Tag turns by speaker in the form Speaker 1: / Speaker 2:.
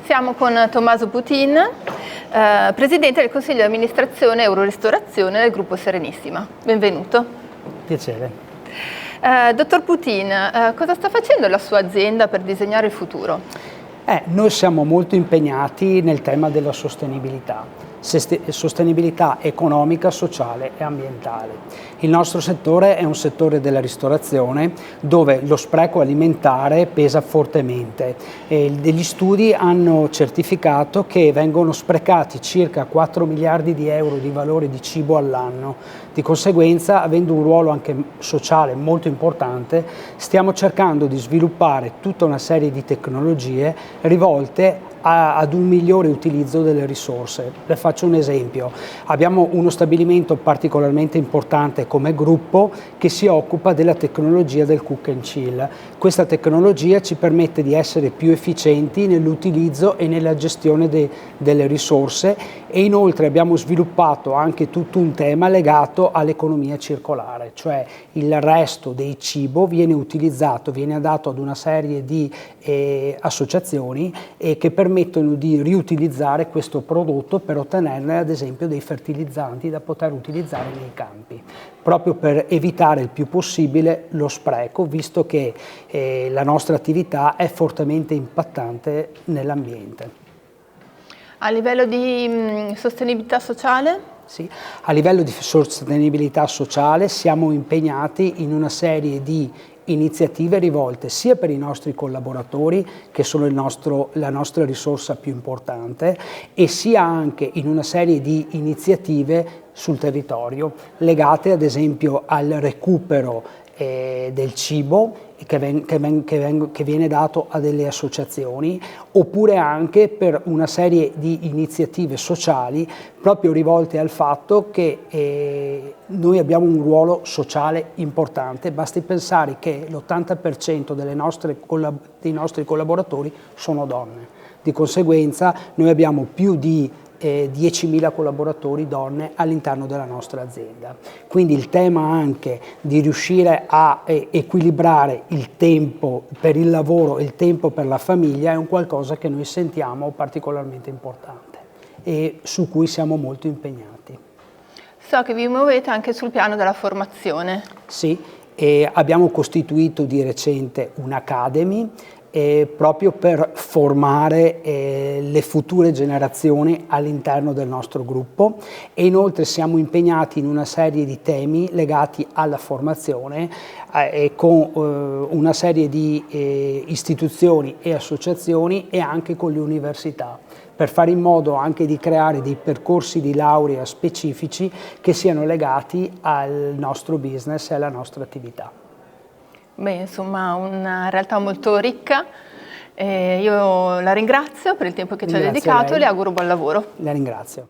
Speaker 1: Siamo con Tommaso Putin, Presidente del Consiglio di Amministrazione Euroristorazione del Gruppo Serenissima. Benvenuto.
Speaker 2: Piacere.
Speaker 1: Dottor Putin, cosa sta facendo la sua azienda per disegnare il futuro?
Speaker 2: Noi siamo molto impegnati nel tema della sostenibilità. Sostenibilità economica, sociale e ambientale. Il nostro settore è un settore della ristorazione dove lo spreco alimentare pesa fortemente. Degli studi hanno certificato che vengono sprecati circa 4 miliardi di euro di valore di cibo all'anno. Di conseguenza, avendo un ruolo anche sociale molto importante, stiamo cercando di sviluppare tutta una serie di tecnologie rivolte ad un migliore utilizzo delle risorse. Le faccio un esempio. Abbiamo uno stabilimento particolarmente importante come gruppo che si occupa della tecnologia del cook and chill. Questa tecnologia ci permette di essere più efficienti nell'utilizzo e nella gestione delle risorse e inoltre abbiamo sviluppato anche tutto un tema legato all'economia circolare, cioè il resto del cibo viene utilizzato, viene dato ad una serie di associazioni che permettono di riutilizzare questo prodotto per ottenerne ad esempio dei fertilizzanti da poter utilizzare nei campi, proprio per evitare il più possibile lo spreco, visto che la nostra attività è fortemente impattante nell'ambiente.
Speaker 1: A livello di sostenibilità sociale?
Speaker 2: Sì, a livello di sostenibilità sociale siamo impegnati in una serie di iniziative rivolte sia per i nostri collaboratori, che sono la nostra risorsa più importante, e sia anche in una serie di iniziative sul territorio, legate ad esempio al recupero del cibo che viene dato a delle associazioni, oppure anche per una serie di iniziative sociali proprio rivolte al fatto che noi abbiamo un ruolo sociale importante. Basti pensare che l'80% dei nostri collaboratori sono donne. Di conseguenza noi abbiamo più di 10.000 collaboratori donne all'interno della nostra azienda. Quindi il tema anche di riuscire a equilibrare il tempo per il lavoro e il tempo per la famiglia è un qualcosa che noi sentiamo particolarmente importante e su cui siamo molto impegnati.
Speaker 1: So che vi muovete anche sul piano della formazione.
Speaker 2: Sì, abbiamo costituito di recente un'academy proprio per formare le future generazioni all'interno del nostro gruppo, e inoltre siamo impegnati in una serie di temi legati alla formazione con una serie di istituzioni e associazioni e anche con le università, per fare in modo anche di creare dei percorsi di laurea specifici che siano legati al nostro business e alla nostra attività.
Speaker 1: Beh, insomma, una realtà molto ricca. Io la ringrazio per il tempo che ci ha dedicato e le auguro buon lavoro.
Speaker 2: La ringrazio.